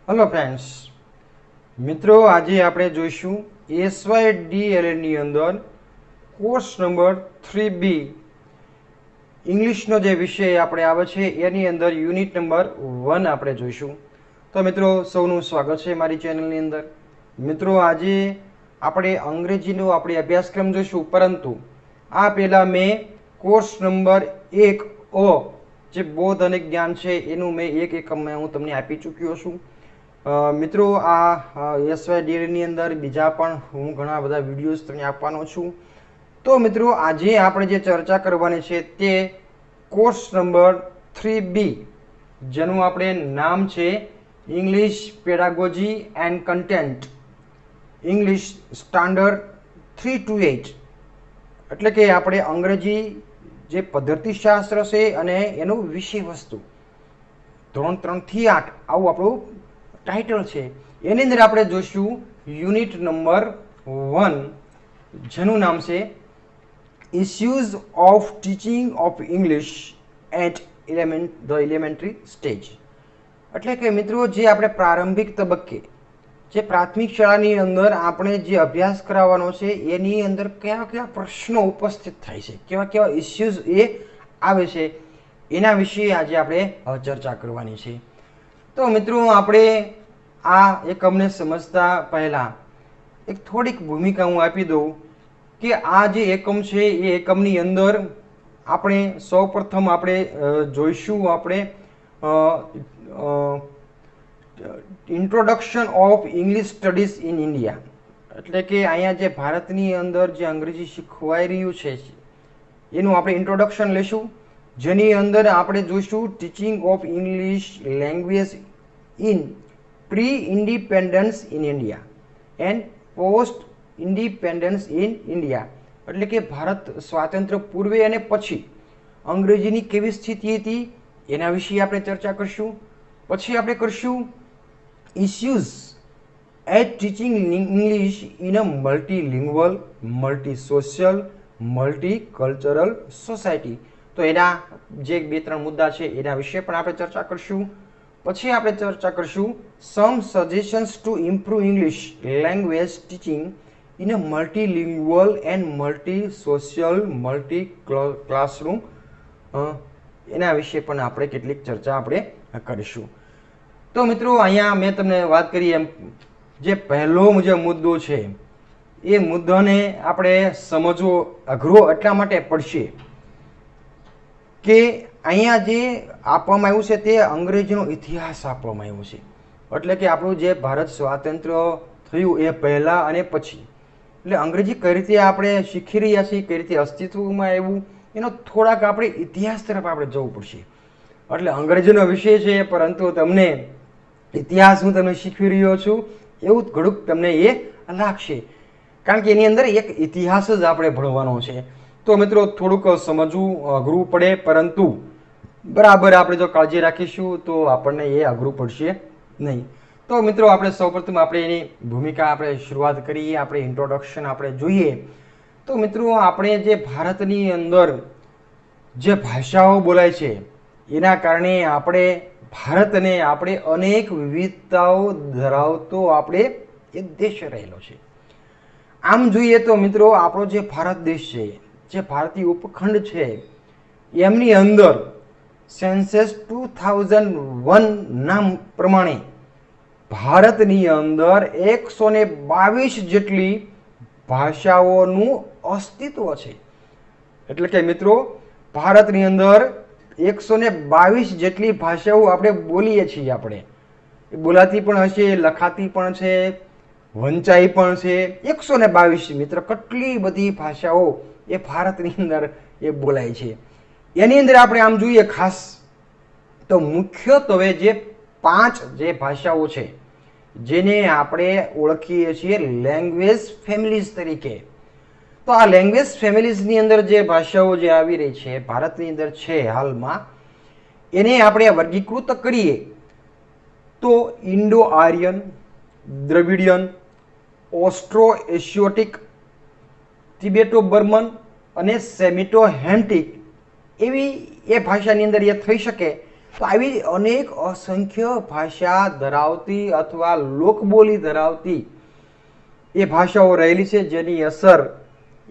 Hello friends, मित्रों आज આપણે જોઈશું SYDLA ની અંદર કોર્સ નંબર 3B ઇંગ્લિશનો જે વિષય આપણે આવે છે એની અંદર યુનિટ નંબર 1 આપણે જોઈશું। તો મિત્રો સૌનું સ્વાગત છે મારી ચેનલની અંદર। મિત્રો આજે આપણે અંગ્રેજીનો આપણે અભ્યાસક્રમ જોઈશું, પરંતુ આ પહેલા મેં કોર્સ નંબર 1 જે બોધ અને જ્ઞાન છે એનું મેં એક એકમ હું તમને આપી ચૂક્યો છું। મિત્રો આ SYDLA ની અંદર બીજા પણ હું ઘણા બધા વિડીયોઝ તમને આપવાનો છું। તો મિત્રો આજે આપણે જે ચર્ચા કરવાની છે તે કોર્સ નંબર 3B જેનું આપણે નામ છે English pedagogy and content English standard 3 to 8, એટલે કે આપણે અંગ્રેજી જે પદ્ધતિશાસ્ત્ર છે અને એનું વિષય વસ્તુ ધોરણ 3 થી 8 આવું આપણું ટાઇટલ છે। એની અંદર આપણે જોઈશું યુનિટ નંબર 1 જેનું નામ છે issues of teaching of English at the elementary stage, એટલે કે મિત્રો જે આપણે પ્રારંભિક તબક્કે જે પ્રાથમિક શાળાની અંદર આપણે જે અભ્યાસ કરાવવાનો છે એની અંદર કયા કયા પ્રશ્નો ઉપસ્થિત થાય છે, કેવા કેવા ઇસ્યુઝ એ આવે છે એના વિશે આજે આપણે ચર્ચા કરવાની છે। તો મિત્રો આપણે આ એકમને સમજતા પહેલાં એક થોડીક ભૂમિકા હું આપી દઉં કે આ જે એકમ છે એ એકમની અંદર આપણે સૌપ્રથમ આપણે જોઈશું આપણે introduction of English studies in India, એટલે કે અહીંયા જે ભારતની અંદર જે અંગ્રેજી શીખવાઈ રહ્યું છે એનું આપણે ઇન્ટ્રોડક્શન લેશું, જેની અંદર આપણે જોઈશું teaching of English language in pre independence in India and post independence in India, એટલે કે ભારત સ્વાતંત્ર્ય પૂર્વે અને પછી અંગ્રેજીની કેવી સ્થિતિ હતી એના વિશે આપણે ચર્ચા કરશું। પછી આપણે કરશું issues at teaching English in a multilingual, multi social, multi cultural society, તો એના જે 2-3 મુદ્દા છે એના વિશે પણ આપણે ચર્ચા કરશું। પછી આપણે ચર્ચા કરશું some suggestions to improve English language teaching in a multilingual and multi social multi classroom, એના વિશે પણ આપણે કેટલીક ચર્ચા આપણે કરીશું। તો મિત્રો અહીંયા મેં તમને વાત કરી એમ જે પહેલો જે મુદ્દો છે એ મુદ્દાને આપણે સમજવો અઘરો એટલા માટે પડશે કે અહીંયા જે આપવામાં આવ્યું છે તે અંગ્રેજીનો ઇતિહાસ આપવામાં આવ્યો છે, એટલે કે આપણું જે ભારત સ્વાતંત્ર્ય થયું એ પહેલાં અને પછી, એટલે અંગ્રેજી કઈ રીતે આપણે શીખી રહ્યા છીએ, કઈ રીતે અસ્તિત્વમાં આવ્યું એનો થોડાક આપણે ઇતિહાસ તરફ આપણે જવું પડશે। એટલે અંગ્રેજીનો વિષય છે પરંતુ તમને ઇતિહાસ હું તમને શીખવી રહ્યો છું એવું ઘણું તમને એ લાગશે, કારણ કે એની અંદર એક ઇતિહાસ જ આપણે ભણવાનો છે। તો મિત્રો થોડુંક સમજવું અઘરું પડે, પરંતુ બરાબર આપણે જો કાળજી રાખીશું તો આપણને એ અઘરું પડશે નહીં। તો મિત્રો આપણે સૌપ્રથમ આપણે એની ભૂમિકા આપણે શરૂઆત કરીએ, આપણે ઇન્ટ્રોડક્શન આપણે જોઈએ। તો મિત્રો આપણે જે ભારતની અંદર જે ભાષાઓ બોલાય છે એના કારણે આપણે ભારતને આપણે અનેક વિવિધતાઓ ધરાવતો આપણે એક દેશ રહેલો છે। આમ જોઈએ તો મિત્રો આપણો જે ભારત દેશ છે, જે ભારતીય ઉપખંડ છે, એમની અંદર સેન્સસ 2001 ના પ્રમાણે ભારતની અંદર 122 જેટલી ભાષાઓનું અસ્તિત્વ છે, એટલે કે મિત્રો ભારતની અંદર 122 જેટલી ભાષાઓ આપણે બોલીએ છીએ। આપણે બોલાતી પણ હશે, લખાતી પણ છે, વંચાઈ પણ છે, 122 મિત્ર કેટલી બધી ભાષાઓ એ ભારતની અંદર એ બોલાય છે। એની અંદર આપણે આમ જોઈએ ખાસ તો મુખ્યત્વે જે 5 જે ભાષાઓ છે જેને આપણે ઓળખીએ છીએ લેંગ્વેજ ફેમિલીઝ તરીકે। તો આ લેંગ્વેજ ફેમિલીઝની અંદર જે ભાષાઓ જે આવી રહી છે ભારતની અંદર છે હાલમાં, એને આપણે વર્ગીકૃત કરીએ તો ઇન્ડો આર્યન, દ્રવિડિયન, ઓસ્ટ્રો એશિયોટિક, તિબેટો બર્મન અને સેમિટો હેન્ટિક એવી એ ભાષાની અંદર એ થઈ શકે। તો આવી અનેક અસંખ્ય ભાષા ધરાવતી અથવા લોકબોલી ધરાવતી એ ભાષાઓ રહેલી છે, જેની અસર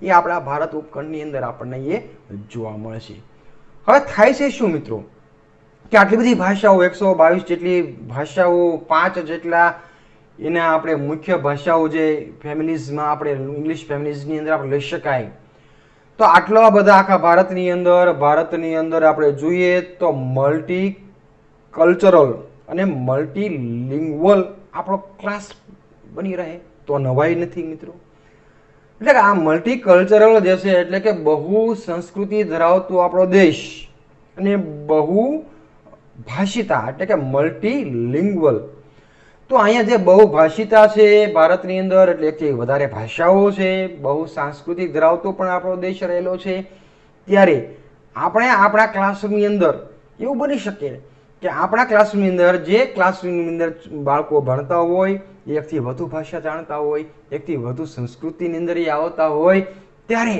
એ આપણા ભારત ઉપખંડની અંદર આપણને એ જોવા મળે છે. હવે થાય છે શું મિત્રો કે આટલી બધી ભાષાઓ 122 જેટલી ભાષાઓ, 5 જેટલા એના આપણે મુખ્ય ભાષાઓ જે ફેમિલીઝમાં આપણે ઇંગ્લિશ ફેમિલીઝની અંદર આપણે લઈ શકાય. તો આટલા બધા આખા ભારતની અંદર આપણે જોઈએ તો મલ્ટી કલ્ચરલ અને મલ્ટીલિંગ્વલ આપણો ક્લાસ બની રહે તો નવાઈ નથી મિત્રો. એટલે કે આ મલ્ટી કલ્ચરલ જે છે એટલે કે બહુ સંસ્કૃતિ ધરાવતો આપણો દેશ અને બહુ ભાષિતા એટલે કે મલ્ટીલિંગ્વલ. તો અહીંયા જે બહુ ભાષિતા છે ભારતની અંદર એટલે એકથી વધારે ભાષાઓ છે, બહુ સાંસ્કૃતિક ધરાવતો પણ આપણો દેશ રહેલો છે. ત્યારે આપણે આપણા ક્લાસરૂમની અંદર એવું બની શકે કે આપણા ક્લાસરૂમની અંદર જે ક્લાસરૂમની અંદર બાળકો ભણતા હોય, એકથી વધુ ભાષા જાણતા હોય, એકથી વધુ સંસ્કૃતિની અંદર એ આવતા હોય, ત્યારે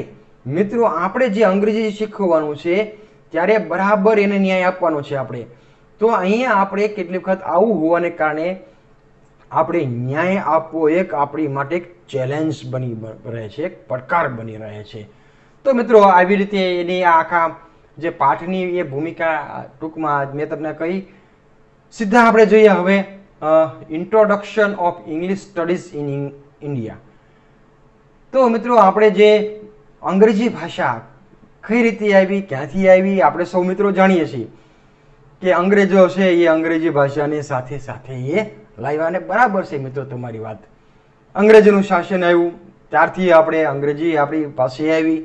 મિત્રો આપણે જે અંગ્રેજી શીખવાનું છે ત્યારે બરાબર એને ન્યાય આપવાનો છે આપણે. તો અહીંયા આપણે કેટલીક વખત આવું હોવાને કારણે આપણે ન્યાય આપવો એક આપણી માટે એક ચેલેન્જ બની રહે છે, એક પડકાર બની રહે છે. તો મિત્રો આવી રીતે એની આખા જે પાઠની એ ભૂમિકા ટૂંકમાં મેં તમને કહી. સીધા આપણે જોઈએ હવે introduction of English studies in India. તો મિત્રો આપણે જે અંગ્રેજી ભાષા કઈ રીતે આવી, ક્યાંથી આવી, આપણે સૌ મિત્રો જાણીએ છીએ કે અંગ્રેજો છે એ અંગ્રેજી ભાષાની સાથે સાથે એ લાવ્યા. અને બરાબર છે મિત્રો તમારી વાત, અંગ્રેજીનું શાસન આવ્યું ત્યારથી આપણે અંગ્રેજી આપણી પાસે આવી.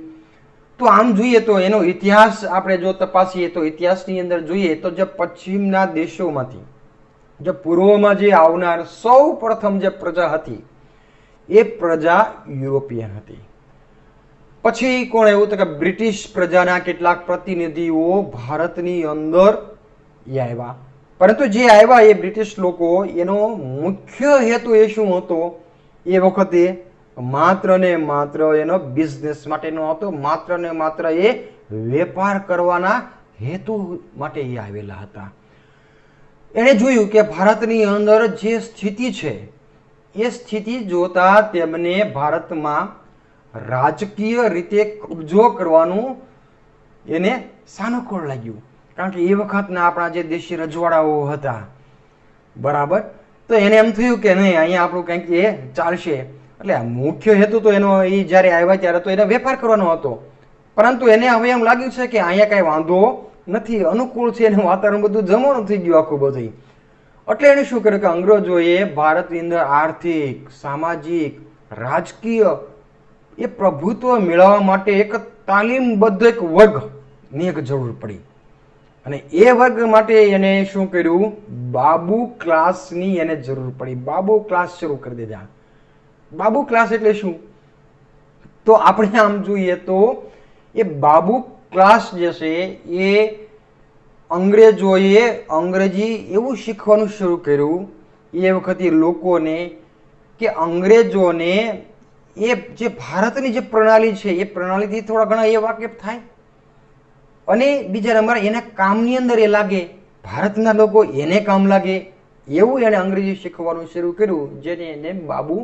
તો આમ જોઈએ તો એનો ઇતિહાસ આપણે જો તપાસીએ તો ઇતિહાસની અંદર જોઈએ તો જે પશ્ચિમના દેશોમાંથી જે પૂર્વમાં જે આવનાર સૌ પ્રથમ જે પ્રજા હતી એ પ્રજા યુરોપિયન હતી. પછી કોણ એવું તો કે બ્રિટિશ પ્રજાના કેટલાક પ્રતિનિધિઓ ભારતની અંદર એ આવ્યા. પરંતુ જે આવ્યા એ બ્રિટિશ લોકો, એનો મુખ્ય હેતુ એ શું હતો એ વખતે માત્ર ને માત્ર એનો બિઝનેસ માટેનો હતો, માત્ર ને માત્ર એ વેપાર કરવાના હેતુ માટે એ આવેલા હતા. એણે જોયું કે ભારતની અંદર જે સ્થિતિ છે એ સ્થિતિ જોતા તેમને ભારતમાં રાજકીય રીતે કબજો કરવાનું એને સાનુકૂળ લાગ્યું. કારણ કે એ વખતના આપણા જે દેશી રજવાડાઓ હતા બરાબર, તો એને એમ થયું કે નહીં અહીંયા આપણું કંઈક એ ચાલશે. એટલે મુખ્ય હેતુ તો એનો એ જ્યારે આવ્યા ત્યારે તો એને વેપાર કરવાનો હતો, પરંતુ એને હવે એમ લાગ્યું છે કે અહીંયા કાંઈ વાંધો નથી, અનુકૂળ છે, એનું વાતાવરણ બધું જમવાનું થઈ ગયું આખું બધું. એટલે એને શું કર્યું કે અંગ્રેજોએ ભારતની અંદર આર્થિક, સામાજિક, રાજકીય એ પ્રભુત્વ મેળવવા માટે એક તાલીમબદ્ધ એક વર્ગની એક જરૂર પડી. અને એ વર્ગ માટે એને શું કર્યું, બાબુ ક્લાસની એને જરૂર પડી. બાબુ ક્લાસ શરૂ કરી દીધા. બાબુ ક્લાસ એટલે શું, તો આપણે આમ જોઈએ તો એ બાબુ ક્લાસ જે છે એ અંગ્રેજોએ અંગ્રેજી એવું શીખવાનું શરૂ કર્યું એ વખતે લોકોને કે અંગ્રેજોને એ જે ભારતની જે પ્રણાલી છે એ પ્રણાલીથી થોડા ઘણા એ વાકેફ થાય અને બીજા નંબર એના કામની અંદર એ લાગે, ભારતના લોકો એને કામ લાગે એવું એને અંગ્રેજી શીખવાનું શરૂ કર્યું, જેને એને બાબુ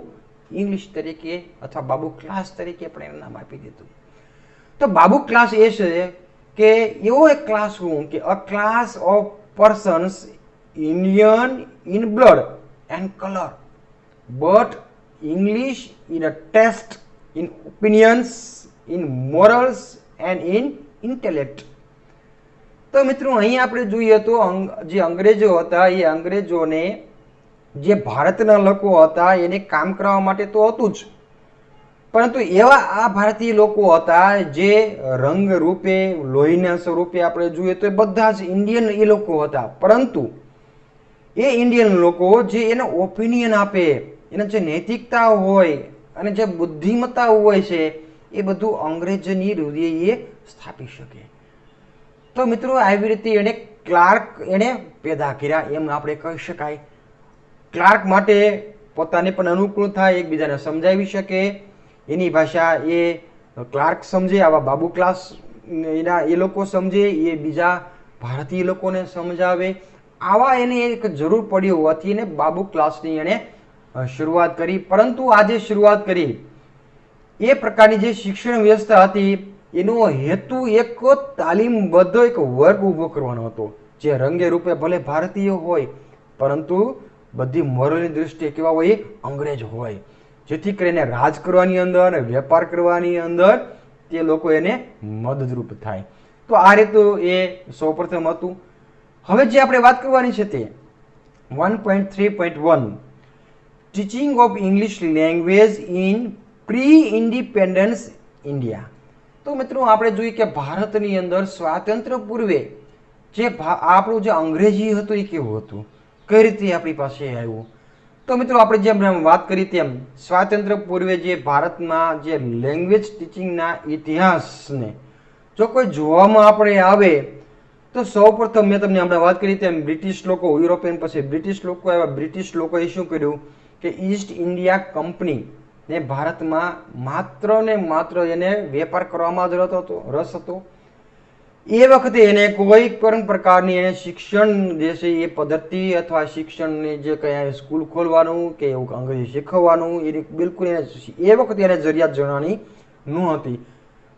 ઇંગ્લિશ તરીકે અથવા બાબુ ક્લાસ તરીકે પણ એનું નામ આપી દીધું. તો બાબુ ક્લાસ એ છે કે એવો એક ક્લાસરૂમ કે a class of persons Indian in blood and colour but English in a taste, in opinions, in morals and in intellect. તો મિત્રો અહીં આપણે જોઈએ તો જે અંગ્રેજો હતા એ અંગ્રેજોને જે ભારતના લોકો હતા એને કામ કરવા માટે તો હતું જ, પરંતુ એવા આ ભારતીય લોકો હતા જે રંગ રૂપે, લોહીના સ્વરૂપે આપણે જોઈએ તો એ બધા જ ઇન્ડિયન એ લોકો હતા. પરંતુ એ ઇન્ડિયન લોકો જે એને ઓપિનિયન આપે, એને જે નૈતિકતા હોય અને જે બુદ્ધિમત્તા હોય છે એ બધું અંગ્રેજની હૃદયે સ્થાપી શકે. તો મિત્રો આવી રીતે એને ક્લાર્ક એને પેદા કર્યા એમ આપણે કહી શકાય. ક્લાર્ક માટે પોતાને પણ અનુકૂળ થાય, એકબીજાને સમજાવી શકે, એની ભાષા એ ક્લાર્ક સમજે, આવા બાબુ ક્લાસ એના એ લોકો સમજે, એ બીજા ભારતીય લોકોને સમજાવે, આવા એને એક જરૂર પડી હોવાથી એને બાબુ ક્લાસની એને શરૂઆત કરી. પરંતુ આ જે શરૂઆત કરી એ પ્રકારની જે શિક્ષણ વ્યવસ્થા હતી એનો હેતુ એક તાલીમબદ્ધ એક વર્ગ ઊભો કરવાનો હતો, જે રંગે રૂપે ભલે ભારતીય હોય પરંતુ બધી મોરલની દૃષ્ટિએ કેવા હોય, અંગ્રેજ હોય, જેથી કરીને રાજ કરવાની અંદર, વેપાર કરવાની અંદર તે લોકો એને મદદરૂપ થાય. તો આ રીતું એ સૌપ્રથમ હતું. હવે જે આપણે વાત કરવાની છે તે 1.3.1 teaching of English language in pre independence India. તો મિત્રો આપણે જોઈએ કે ભારતની અંદર સ્વાતંત્ર્ય પૂર્વે જે આપણું જે અંગ્રેજી હતું એ કેવું હતું, કઈ રીતે આપણી પાસે આવ્યું. તો મિત્રો આપણે જેમ વાત કરી તેમ સ્વાતંત્ર્ય પૂર્વે જે ભારતમાં જે લેંગ્વેજ ટીચિંગના ઇતિહાસને જો કોઈ જોવામાં આપણે આવે તો સૌપ્રથમ મેં તમને હમણાં વાત કરી તેમ બ્રિટિશ લોકો, યુરોપિયન પછી બ્રિટિશ લોકો આવ્યા. બ્રિટિશ લોકોએ શું કર્યું કે ઈસ્ટ ઇન્ડિયા કંપની ને ભારતમાં માત્ર ને માત્ર એને વેપાર કરવામાં જ રસ હતો. એ વખતે એને કોઈ પણ પ્રકારની એને શિક્ષણ જે છે એ પદ્ધતિ અથવા શિક્ષણની જે કંઈ સ્કૂલ ખોલવાનું કે એવું અંગ્રેજી શીખવવાનું એની બિલકુલ એને એ વખતે એને જરૂરિયાત જણાની નહોતી.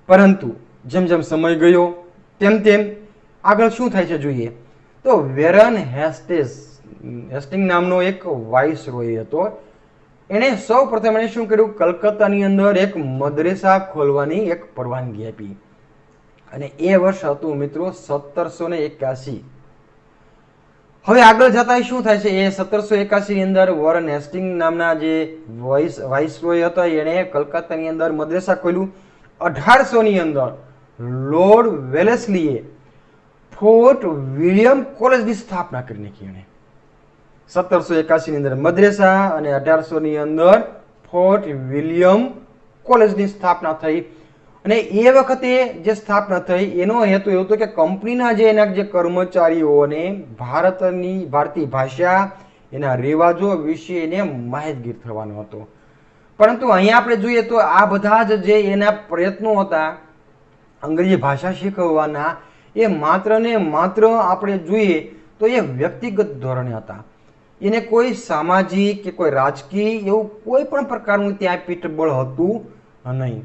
પરંતુ જેમ જેમ સમય ગયો તેમ તેમ આગળ શું થાય છે જોઈએ તો વેરન હેસ્ટિંગ નામનો એક વાઇસરોય હતો. એણે સૌ પ્રથમ એને શું કર્યું, કલકત્તાની અંદર એક મદ્રેસા ખોલવાની એક પરવાનગી આપી અને એ વર્ષ હતું મિત્રો 1781. હવે આગળ જતા શું થાય છે એ 1781 ની અંદર વોરન હેસ્ટિંગ નામના જે વાઇસરોય હતા એણે કલકત્તાની અંદર મદ્રેસા ખોલ્યું. 1800 ની અંદર લોર્ડ વેલેસ્લીએ ફોર્ટ વિલિયમ કોલેજની સ્થાપના કરી નાખી. એણે 1781 ની અંદર મદ્રેસા અને 1800 ની અંદર ફોર્ટ વિલિયમ કોલેજની સ્થાપના થઈ. અને એ વખતે જે સ્થાપના થઈ એનો હેતુ એવો હતો કે કંપનીના જે એના જે કર્મચારીઓને ભારતીય ભાષા, એના રિવાજો વિશે એને માહિતગીર થવાનો હતો. પરંતુ અહીંયા આપણે જોઈએ તો આ બધા જ જે એના પ્રયત્નો હતા અંગ્રેજી ભાષા શીખવવાના એ માત્ર ને માત્ર આપણે જોઈએ તો એ વ્યક્તિગત ધોરણે હતા. એને કોઈ સામાજિક કે કોઈ રાજકીય એવું કોઈ પણ પ્રકારનું ત્યાં પીઠબળ હતું નહીં.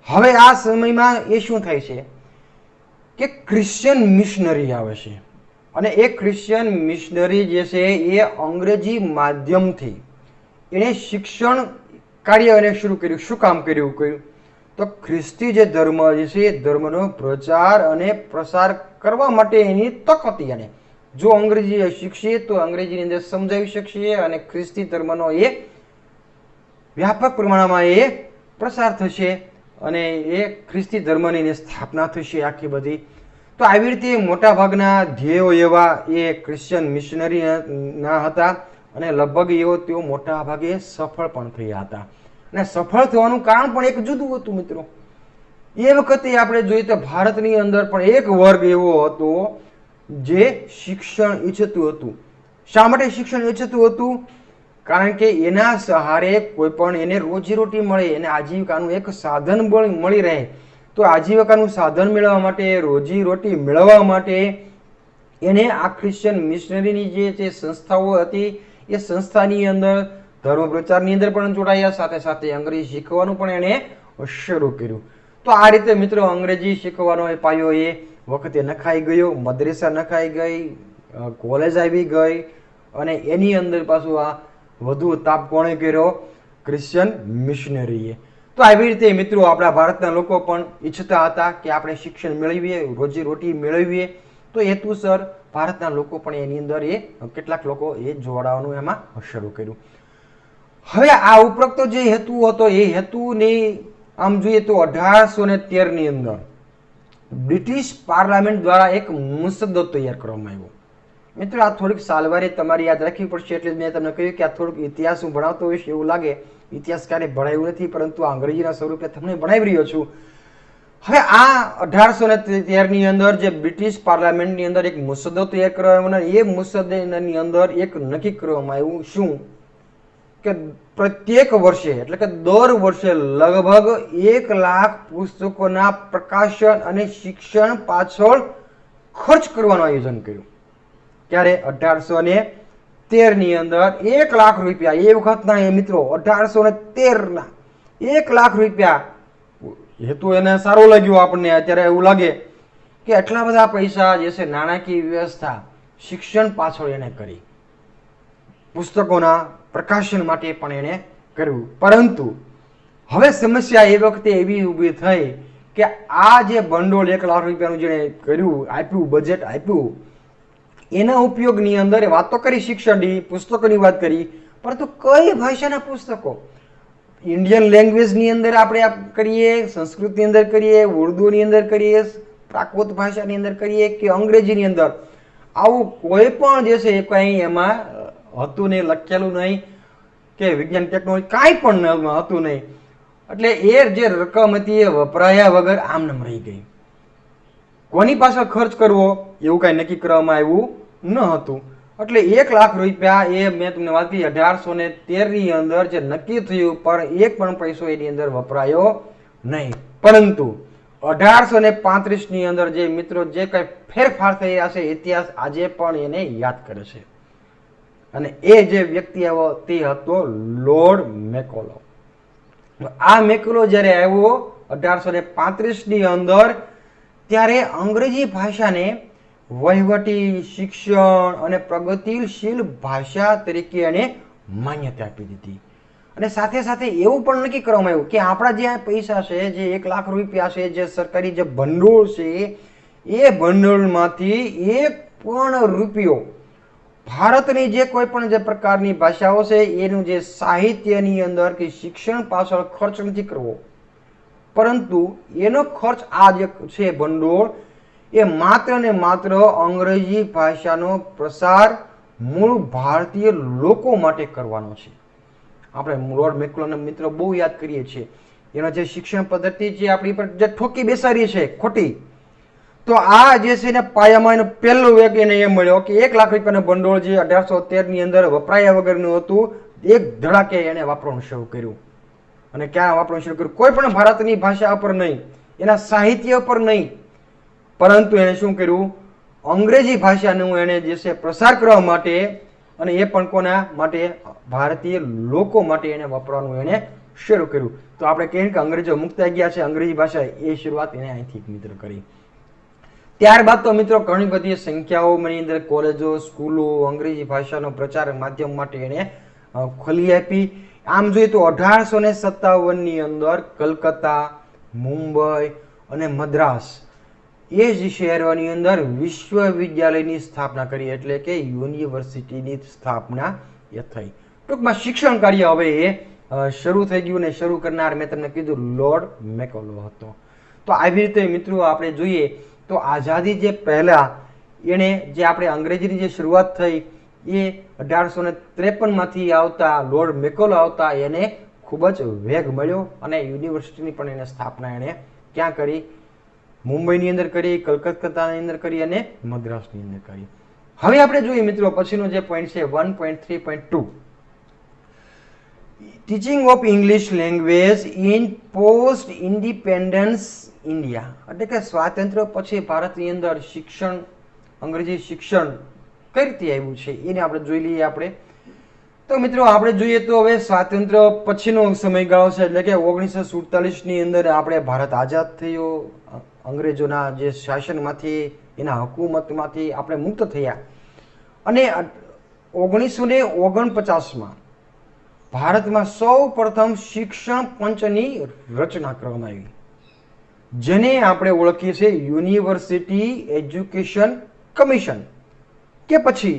હવે આ સમયમાં એ શું થાય છે કે ક્રિશ્ચિયન મિશનરી આવે છે અને એ ક્રિશ્ચિયન મિશનરી જે છે એ અંગ્રેજી માધ્યમથી એણે શિક્ષણ કાર્ય એને શરૂ કર્યું. શું કામ કર્યું તો ખ્રિસ્તી જે ધર્મ જે છે એ ધર્મનો પ્રચાર અને પ્રસાર કરવા માટે એની તક હતી. એને જો અંગ્રેજી શીખશે તો અંગ્રેજીની અંદર સમજાવી શકશે અને ખ્રિસ્તી ધર્મનો એ વ્યાપક પ્રમાણમાં એ પ્રસાર થશે અને એ ખ્રિસ્તી ધર્મની સ્થાપના થશે આખી બધી. તો આવી રીતે મોટા ભાગના ધ્યેયો એવા એ ક્રિશ્ચિયન મિશનરી ના હતા અને લગભગ એવો તેઓ મોટા ભાગે સફળ પણ થયા હતા. અને સફળ થવાનું કારણ પણ એક જુદું હતું મિત્રો. એ વખતે આપણે જોઈએ તો ભારતની અંદર પણ એક વર્ગ એવો હતો જે શિક્ષણ ઈચ્છતું હતું. શા માટે શિક્ષણ ઈચ્છતું હતું? કારણ કે એના સહારે કોઈ પણ એને રોજીરોટી મળે, એને આજીવિકાનું એક સાધન મળી રહે. તો આજીવિકાનું સાધન મેળવવા માટે, રોજીરોટી મેળવવા માટે એને આ ક્રિશ્ચિયન મિશનરીની જે સંસ્થાઓ હતી એ સંસ્થાની અંદર ધર્મ પ્રચારની અંદર પણ જોડાયા, સાથે સાથે અંગ્રેજી શીખવાનું પણ એણે શરૂ કર્યું. તો આ રીતે મિત્રો અંગ્રેજી શીખવાનો એ પાયો એ વખતે નખાઈ ગયો, મદ્રેસા નખાઈ ગઈ, કોલેજ આવી ગઈ અને એની અંદર પાછું આ વધુ તાપ કોણે કર્યો? ક્રિશ્ચિયન મિશનરીએ. તો આવી રીતે મિત્રો આપણા ભારતના લોકો પણ ઈચ્છતા હતા કે આપણે શિક્ષણ મેળવીએ, રોજીરોટી મેળવીએ. તો હેતુસર ભારતના લોકો પણ એની અંદર એ કેટલાક લોકો એ જોડાવાનું એમાં શરૂ કર્યું. હવે આ ઉપરોક્ત જે હેતુ હતો એ હેતુને આમ જોઈએ તો 1813 ની અંદર બ્રિટિશ પાર્લામેન્ટ દ્વારા એક મુસદ્દો તૈયાર કરવામાં આવ્યો. મિત્રો આ થોડીક સાલવારી તમારી યાદ રાખવી પડશે, એટલે મેં તમને કહ્યું કે આ થોડુંક ઇતિહાસ હું ભણાવતો હોઈશ એવું લાગે. ઇતિહાસ ક્યારેય ભણાવ્યું નથી, પરંતુ અંગ્રેજીના સ્વરૂપે તમને ભણાવી રહ્યો છું. હવે આ 1813 ની અંદર જે બ્રિટિશ પાર્લામેન્ટની અંદર એક મુસદ્દો તૈયાર કરવામાં આવ્યો. એ મુસદ્દાની અંદર એક નક્કી કરવામાં આવ્યું શું કે પ્રત્યેક વર્ષે એટલે કે દર વર્ષે લગભગ 1 લાખ પુસ્તકોના પ્રકાશન અને શિક્ષણ પાછળ ખર્ચ કરવાનું આયોજન કર્યું. ત્યારે 1813 ની અંદર 1 લાખ રૂપિયા એ વખતના એ મિત્રો 1813 ના 1 લાખ રૂપિયા. હેતુ એને સારો લાગ્યો. આપણને અત્યારે એવું લાગે કે આટલા બધા પૈસા જે છે નાણાકીય વ્યવસ્થા શિક્ષણ પાછળ એને કરી, પુસ્તકોના પ્રકાશન માટે પણ એને કર્યું. પરંતુ હવે સમસ્યા એ વખતે એવી ઊભી થઈ કે આ જે ભંડોળ 1 લાખ રૂપિયાનું જેણે કર્યું, આપ્યું, બજેટ આપ્યું, એના ઉપયોગની અંદર વાત તો કરી, શિક્ષણની, પુસ્તકોની વાત કરી, પરંતુ કઈ ભાષાના પુસ્તકો? ઇન્ડિયન લેંગ્વેજની અંદર આપણે કરીએ, સંસ્કૃતની અંદર કરીએ, ઉર્દુની અંદર કરીએ, પ્રાકૃત ભાષાની અંદર કરીએ કે અંગ્રેજીની અંદર, આવું કોઈ પણ જે છે એ કંઈ એમાં હતું નહીં, લખેલું નહીં કે વિજ્ઞાન ટેકનોલોજી કાંઈ પણ હતું નહીં. એટલે એ જે રકમ હતી એ વપરાયા વગર આમનામ રહી ગઈ. કોની પાછળ ખર્ચ કરવો એવું કાંઈ નક્કી કરવામાં આવ્યું ન હતું. એટલે 1 લાખ રૂપિયા એ મેં તમને વાત કરી 1813 ની અંદર જે નક્કી થયું, પણ એક પણ પૈસો એની અંદર વપરાયો નહીં. પરંતુ 1835 ની અંદર જે મિત્રો જે કઈ ફેરફાર થઈ રહ્યા છે, ઇતિહાસ આજે પણ એને યાદ કરે છે. અને એ જે વ્યક્તિ આવ્યો તે હતો લોર્ડ મેકોલો. આ મેકોલો જ્યારે આવ્યો 1835 ની અંદર, ત્યારે અંગ્રેજી ભાષાને વહીવટી, શિક્ષણ અને પ્રગતિશીલ ભાષા તરીકે એને માન્યતા આપી દીધી. અને સાથે સાથે એવું પણ નક્કી કરવામાં આવ્યું કે આપણા જે પૈસા છે, જે 1 લાખ રૂપિયા છે, જે સરકારી જે ભંડોળ છે, એ ભંડોળમાંથી 1 પણ રૂપિયો ભારતની જે કોઈ પણ જે પ્રકારની ભાષાઓ છે એનું જે સાહિત્યની અંદર કે શિક્ષણ પાછળ ખર્ચ નથી કરવો, પરંતુ એનો ખર્ચ આ જે છે ભંડોળ એ માત્ર ને માત્ર અંગ્રેજી ભાષાનો પ્રસાર મૂળ ભારતીય લોકો માટે કરવાનો છે. આપણે લોર્ડ મેકોલોને મિત્રો બહુ યાદ કરીએ છીએ. એનો જે શિક્ષણ પદ્ધતિ જે આપણી પર જે ઠોકી બેસાડી છે ખોટી, તો આ જે છે ને પાયામાં એનો પહેલો વેગ એને એમ મળ્યો કે 1 લાખ રૂપિયાનું ભંડોળ જે 1813 ની અંદર વપરાયા વગરનું હતું, એક ધડાકે એને વાપરવાનું શરૂ કર્યું. અને ક્યાં વાપરવાનું શરૂ કર્યું? કોઈ પણ ભારતની ભાષા પર નહીં, એના સાહિત્ય પર નહીં, પરંતુ એને શું કર્યું? અંગ્રેજી ભાષાનું એને જે છે પ્રસાર કરવા માટે, અને એ પણ કોના માટે? ભારતીય લોકો માટે એને વાપરવાનું એને શરૂ કર્યું. તો આપણે કહીએ કે અંગ્રેજો મુક્ત થઈ ગયા છે, અંગ્રેજી ભાષા એ શરૂઆત એને અહીંથી મિત્ર કરી. ત્યારબાદ તો મિત્રો ઘણી બધી સંખ્યાઓની અંદર કોલેજો, સ્કૂલો અંગ્રેજી ભાષાનો પ્રચાર માધ્યમ માટે એને ખોલી આપી. આમ જોઈએ તો 1857 ની અંદર કલકત્તા, મુંબઈ અને મદ્રાસ એ જ શહેરોની અંદર વિશ્વવિદ્યાલયની સ્થાપના કરી, એટલે કે યુનિવર્સિટીની સ્થાપના એ થઈ. ટૂંકમાં શિક્ષણ કાર્ય હવે એ શરૂ થઈ ગયું, ને શરૂ કરનાર મેં તમને કીધું લોર્ડ મેકોલો હતો. તો આવી રીતે મિત્રો આપણે જોઈએ તો આઝાદી જે પહેલા એણે જે આપણે અંગ્રેજીની જે શરૂઆત થઈ એ 1853 માંથી આવતા લોર્ડ મેકોલો આવતા એને ખૂબ જ વેગ મળ્યો, અને યુનિવર્સિટીની પણ એને સ્થાપના એને ક્યાં કરી? મુંબઈની અંદર કરી, કલકત્તાની અંદર કરી અને મદ્રાસની અંદર કરી. હવે આપણે જોઈએ મિત્રો પછીનો જે પોઈન્ટ છે 1.3.2, teaching of English language in post independence India, એટલે કે સ્વાતંત્ર્ય પછી ભારતની અંદર શિક્ષણ, અંગ્રેજી શિક્ષણ કઈ રીતે આવ્યું છે એને આપણે જોઈ લઈએ. આપણે તો મિત્રો આપણે જોઈએ તો હવે સ્વાતંત્ર્ય પછીનો સમયગાળો છે, એટલે કે 1947 ની અંદર આપણે ભારત આઝાદ થયો, અંગ્રેજોના જે શાસનમાંથી, એના હુકુમતમાંથી આપણે મુક્ત થયા. અને 1949માં ભારતમાં સૌ પ્રથમ શિક્ષણ પંચની રચના કરવામાં આવી, જેને આપણે ઓળખીએ છીએ યુનિવર્સિટી એજ્યુકેશન કમિશન, કે પછી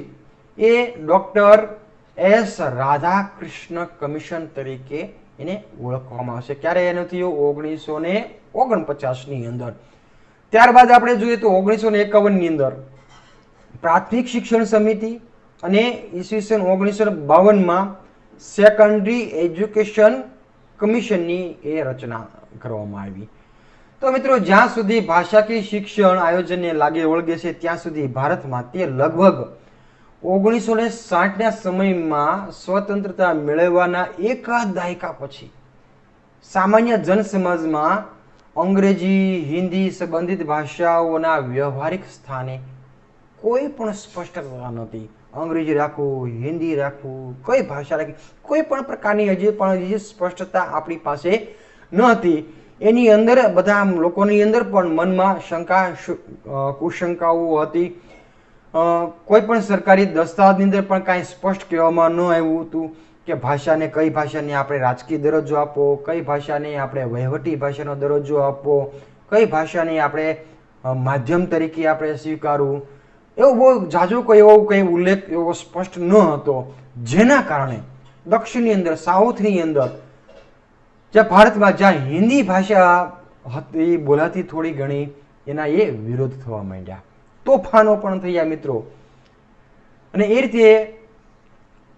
એ ડોક્ટર એસ રાધાકૃષ્ણ કમિશન તરીકે એને ઓળખવામાં આવશે. ક્યારે એનું થયું? 1949 ની અંદર. ત્યારબાદ આપણે જોઈએ તો 1951 ની અંદર પ્રાથમિક શિક્ષણ સમિતિ અને ઈસવીસન 1952માં સેકન્ડરી એજ્યુકેશન કમિશનની એ રચના કરવામાં આવી. તો મિત્રો જ્યાં સુધી ભાષાકીય શિક્ષણ આયોજનને લાગે વળગે છે ત્યાં સુધી ભારતમાં તે લગભગ 1960ના સમયમાં સ્વતંત્રતા મેળવવાના એકાદ દાયકા પછી સામાન્ય જનસમાજમાં અંગ્રેજી, હિન્દી સંબંધિત ભાષાઓના વ્યવહારિક સ્થાને કોઈ પણ સ્પષ્ટતા નહોતી. અંગ્રેજી રાખવું, હિન્દી રાખવું, કઈ ભાષા રાખવી, કોઈ પણ પ્રકારની હજી સ્પષ્ટતા આપણી પાસે ન હતી. એની અંદર બધા લોકોની અંદર પણ મનમાં શંકા કુશંકાઓ હતી. કોઈ પણ સરકારી દસ્તાવેજની અંદર પણ કાંઈ સ્પષ્ટ કહેવામાં ન આવ્યું હતું કે ભાષાને કઈ ભાષાને આપણે રાજકીય દરજ્જો આપવો, કઈ ભાષાને આપણે વહીવટી ભાષાનો દરજ્જો આપવો, કઈ ભાષાને આપણે માધ્યમ તરીકે આપણે સ્વીકારવું. એવો બહુ ઝાઝો કોઈ એવો કંઈ ઉલ્લેખ એવો સ્પષ્ટ ન હતો, જેના કારણે દક્ષિણની અંદર, સાઉથની અંદર, જ્યાં ભારતમાં જ્યાં હિન્દી ભાષા હતી બોલાતી થોડી ઘણી, એના એ વિરોધ થવા માંડ્યા, તોફાનો પણ થયા મિત્રો. અને એ રીતે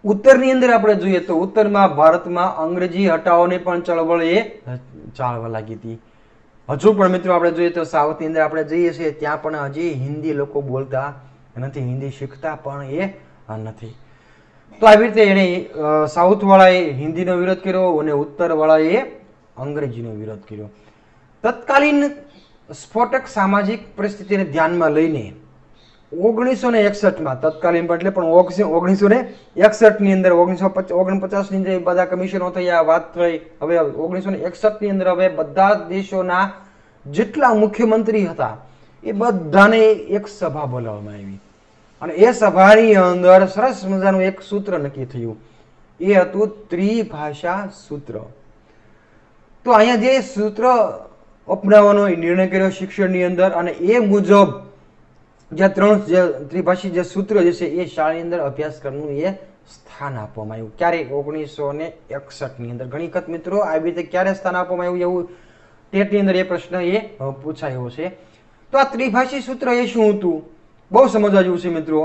ઉત્તરની અંદર આપણે જોઈએ તો ઉત્તરમાં ભારતમાં અંગ્રેજી હટાવોની પણ ચળવળ એ ચાલવા લાગી હતી. હજુ પણ મિત્રો આપણે જોઈએ તો સાઉથની અંદર આપણે જઈએ છીએ ત્યાં પણ હજી હિન્દી લોકો બોલતા નથી, હિન્દી શીખતા પણ એ નથી. તો આવી રીતે એણે સાઉથ વાળાએ હિન્દીનો વિરોધ કર્યો અને ઉત્તર વાળાએ અંગ્રેજીનો વિરોધ કર્યો. તત્કાલીન સ્ફોટક સામાજિક પરિસ્થિતિને ધ્યાનમાં લઈને 1961માં તત્કાલીન એટલે પણ 1961ની અંદર 1949ની અંદર બધા કમિશનો થયા, વાત થઈ. હવે 1961ની અંદર હવે બધા દેશોના જેટલા મુખ્યમંત્રી હતા એ બધાને એક સભા બોલાવવામાં આવી અને એ સભાની અંદર સરસ મજાનું એક સૂત્ર નક્કી થયું. એ હતું ત્રિભાષા સૂત્ર. તો અહીંયા જે સૂત્ર અપનાવવાનો નિર્ણય કર્યો શિક્ષણની અંદર, અને એ મુજબ જે ત્રિભાષી જે સૂત્ર જે છે એ શાળાની અંદર અભ્યાસક્રમનું એ સ્થાન આપવામાં આવ્યું. ક્યારે? 1961ની અંદર. ઘણી વખત મિત્રો આવી રીતે ક્યારે સ્થાન આપવામાં આવ્યું એવું ટેટની અંદર એ પ્રશ્ન એ પૂછાયો છે. તો આ ત્રિભાષી સૂત્ર એ શું હતું? બહુ સમજવા જેવું છે મિત્રો.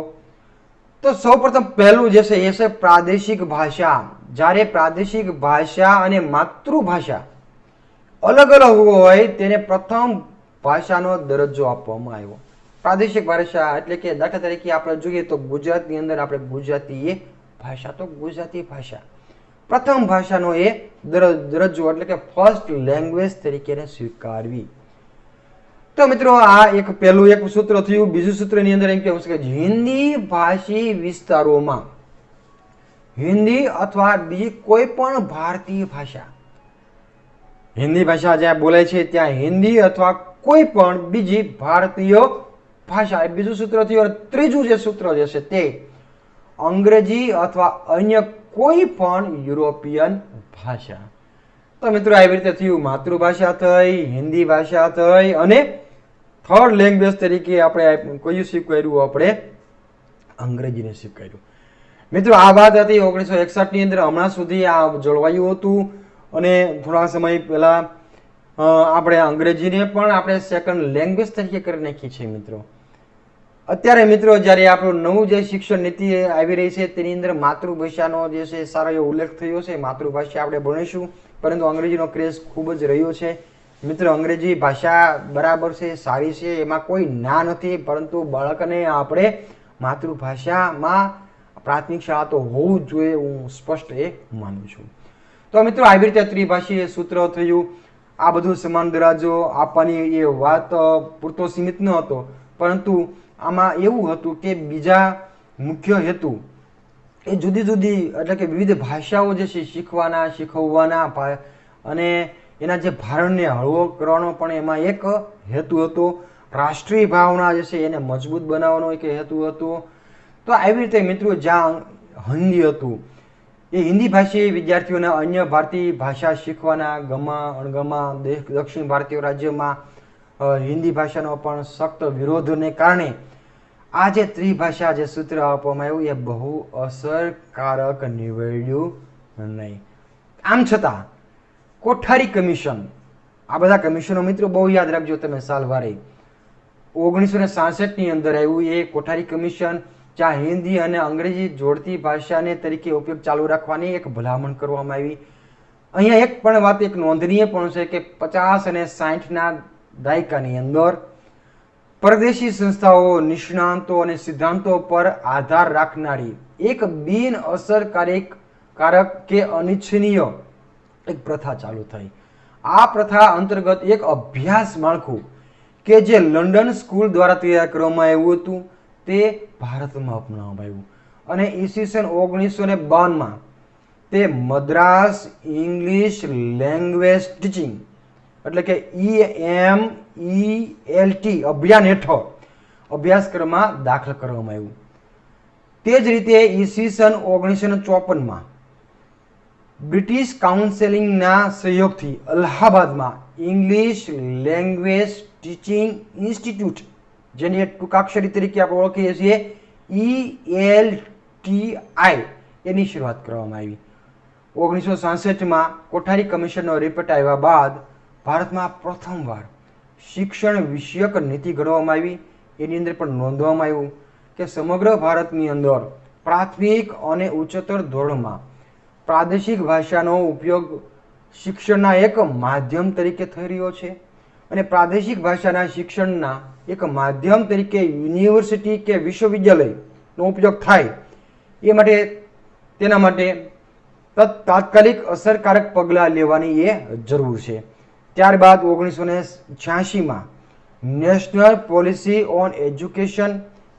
તો સૌપ્રથમ પહેલું જે છે એ છે પ્રાદેશિક ભાષા. જ્યારે પ્રાદેશિક ભાષા અને માતૃભાષા અલગ અલગ હોય તેને પ્રથમ ભાષાનો દરજ્જો આપવામાં આવ્યો. પ્રાદેશિક ભાષા એટલે કે દાખલા તરીકે આપણે જોઈએ તો ગુજરાતની અંદર આપણે ગુજરાતી એ ભાષા, તો ગુજરાતી ભાષા પ્રથમ ભાષાનો એ દરજ્જો એટલે કે ફર્સ્ટ લેંગ્વેજ તરીકે સ્વીકારવી. તો મિત્રો આ એક પહેલું એક સૂત્ર થયું. બીજું સૂત્રની અંદર એમ કહેવું છે કે હિન્દી ભાષી વિસ્તારોમાં હિન્દી અથવા બીજી કોઈ પણ ભારતીય ભાષા, હિન્દી ભાષા જ્યાં બોલાય છે ત્યાં હિન્દી અથવા કોઈ પણ બીજી ભારતીય ભાષા, એ બીજું સૂત્ર થયું. ત્રીજું જે સૂત્ર જે છે તે અંગ્રેજી અથવા અન્ય કોઈ પણ યુરોપિયન ભાષા. તો મિત્રો આવી રીતે થયું. માતૃભાષા થઈ, હિન્દી ભાષા થઈ અને થર્ડ લેંગ્વેજ તરીકે આપણે કયું શીખવાડ્યું? આપણે અંગ્રેજીને શીખવાડ્યું. મિત્રો આ વાત હતી 1961ની અંદર. હમણાં સુધી આ જળવાયું હતું અને થોડા સમય પહેલા આપણે અંગ્રેજીને પણ આપણે સેકન્ડ લેંગ્વેજ તરીકે કરી નાખી છે મિત્રો. અત્યારે મિત્રો જ્યારે આપણું નવું જે શિક્ષણ નીતિ આવી રહી છે તેની અંદર માતૃભાષાનો જે છે સારો એવો ઉલ્લેખ થયો છે. માતૃભાષા આપણે ભણીશું, પરંતુ અંગ્રેજીનો ક્રેઝ ખૂબ જ રહ્યો છે મિત્રો. અંગ્રેજી ભાષા બરાબર છે, સારી છે, એમાં કોઈ ના નથી, પરંતુ બાળકને આપણે માતૃભાષામાં પ્રાથમિક શાળા તો હોવું જ જોઈએ, હું સ્પષ્ટ એ માનું છું. તો મિત્રો આવી રીતે ત્રિભાષીય સૂત્ર થયું. આ બધું સમાન દરજ્જો આપવાની એ વાત પૂરતો સીમિત ન હતો, પરંતુ આમાં એવું હતું કે બીજા મુખ્ય હેતુ એ જુદી જુદી એટલે કે વિવિધ ભાષાઓ જે છે શીખવવાના અને એના જે ભારણને હળવો કરવાનો પણ એમાં એક હેતુ હતો. રાષ્ટ્રીય ભાવના જે છે એને મજબૂત બનાવવાનો એક હેતુ હતો. તો આવી રીતે મિત્રો જ્યાં હિન્દી હતું એ હિન્દી ભાષી વિદ્યાર્થીઓને અન્ય ભારતીય ભાષા શીખવાના ગમા અણગમા દક્ષિણ ભારતીય રાજ્યોમાં હિન્દી ભાષાનો પણ સખ્ત વિરોધને કારણે આ જે ત્રિભાષા જે સૂત્ર આપવામાં આવ્યું એ બહુ અસરકારક નીવડ્યું નહીં. આમ છતાં કોઠારી કમિશન, આ બધા કમિશનો મિત્રો બહુ યાદ રાખજો તમે સાલવારે. 1966ની અંદર આવ્યું એ કોઠારી કમિશન, જ્યાં હિન્દી અને અંગ્રેજી જોડતી ભાષાને તરીકે ઉપયોગ ચાલુ રાખવાની એક ભલામણ કરવામાં આવી. અહીંયા એક પણ વાત એક નોંધનીય પણ છે કે 50 અને 60ના દાયકાની અંદર પરદેશી સંસ્થાઓ નિષ્ણાંતો અને સિદ્ધાંતો પર આધાર રાખનારી એક બિન અસરકારક કે અનિચ્છનીય એક પ્રથા ચાલુ થઈ. આ પ્રથા અંતર્ગત એક અભ્યાસ માળખું કે જે લંડન સ્કૂલ દ્વારા તૈયાર કરવામાં આવ્યું હતું તે ભારતમાં અપનાવવામાં આવ્યું અને ઈસવીસન 1952માં તે મદ્રાસ ઇંગ્લિશ લેંગ્વેજ ટીચિંગ એટલે કે EMELT અભિયાન હેઠળ અભ્યાસક્રમમાં દાખલ કરવામાં આવ્યું. તે જ રીતે ઈસવીસન 1954માં બ્રિટિશ કાઉન્સિલના સહયોગથી અલ્હાબાદમાં ઇંગ્લિશ લેંગ્વેજ ટીચિંગ ઇન્સ્ટિટ્યૂટ, જેની ટૂંકાક્ષરી તરીકે આપણે ઓળખીએ છીએ ELTI, એની શરૂઆત કરવામાં આવી. 1966માં કોઠારી કમિશનનો રિપોર્ટ આવ્યા બાદ ભારતમાં પ્રથમવાર શિક્ષણ વિષયક નીતિ ઘડવામાં આવી. એની અંદર પણ નોંધવામાં આવ્યું કે સમગ્ર ભારતની અંદર પ્રાથમિક અને ઉચ્ચતર ધોરણમાં પ્રાદેશિક ભાષાનો ઉપયોગ શિક્ષણના એક માધ્યમ તરીકે થઈ રહ્યો છે અને પ્રાદેશિક ભાષાના શિક્ષણના એક માધ્યમ તરીકે યુનિવર્સિટી કે વિશ્વવિદ્યાલયનો ઉપયોગ થાય એ માટે તેના માટે તાત્કાલિક અસરકારક પગલાં લેવાની એ જરૂર છે. ત્યારબાદ 1986માં national policy on education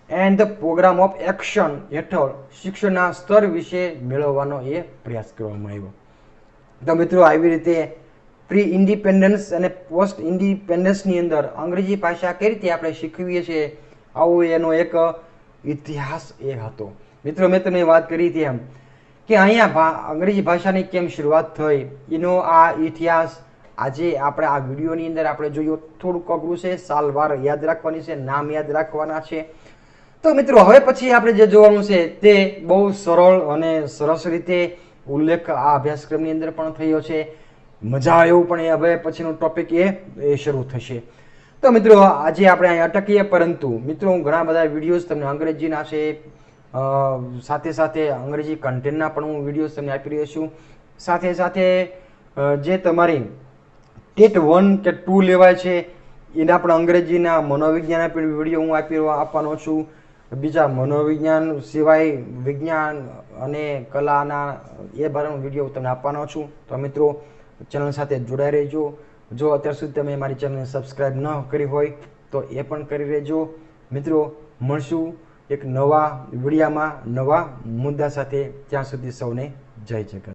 and the programme of action હેઠળ શિક્ષણના સ્તર વિશે મેળવવાનો એ પ્રયાસ કરવામાં આવ્યો. તો મિત્રો, આવી રીતે પ્રી ઇન્ડિપેન્ડન્સ અને પોસ્ટ ઇન્ડિપેન્ડન્સની અંદર અંગ્રેજી ભાષા કઈ રીતે આપણે શીખવીએ છીએ, આવો એનો એક ઇતિહાસ એ હતો. મિત્રો, મેં તમને વાત કરી હતી એમ કે અહીંયા અંગ્રેજી ભાષાની કેમ શરૂઆત થઈ એનો આ ઇતિહાસ આજે આપણે આ વિડીયોની અંદર આપણે જોઈએ. થોડુંક અઘરું છે, સાલવાર યાદ રાખવાની છે, નામ યાદ રાખવાના છે. તો મિત્રો, હવે પછી આપણે જે જોવાનું છે તે બહુ સરળ અને સરસ રીતે ઉલ્લેખ આ અભ્યાસક્રમની અંદર પણ થયો છે. મજા આવે એવું પણ એ હવે પછીનો ટોપિક એ શરૂ થશે. તો મિત્રો, આજે આપણે અહીં અટકીએ, પરંતુ મિત્રો હું ઘણા બધા વિડીયોઝ તમને અંગ્રેજીના છે, સાથે સાથે અંગ્રેજી કન્ટેન્ટના પણ હું વિડીયોઝ તમને આપી રહ્યો છું. સાથે સાથે જે તમારી ટેટ 1 કે 2 લેવાય છે એના પણ અંગ્રેજીના મનોવિજ્ઞાનના પણ વિડીયો હું આપવાનો છું. બીજા મનોવિજ્ઞાન સિવાય વિજ્ઞાન અને કલાના એ બધાનો વિડીયો તમને આપવાનો છું. તો મિત્રો, ચેનલ સાથે જોડાઈ રહેજો. જો અત્યાર સુધી તમે મારી ચેનલને સબસ્ક્રાઈબ ન કરી હોય તો એ પણ કરી રહેજો. મિત્રો, મળશું એક નવા વિડીયામાં નવા મુદ્દા સાથે. ત્યાં સુધી સૌને જય જગત.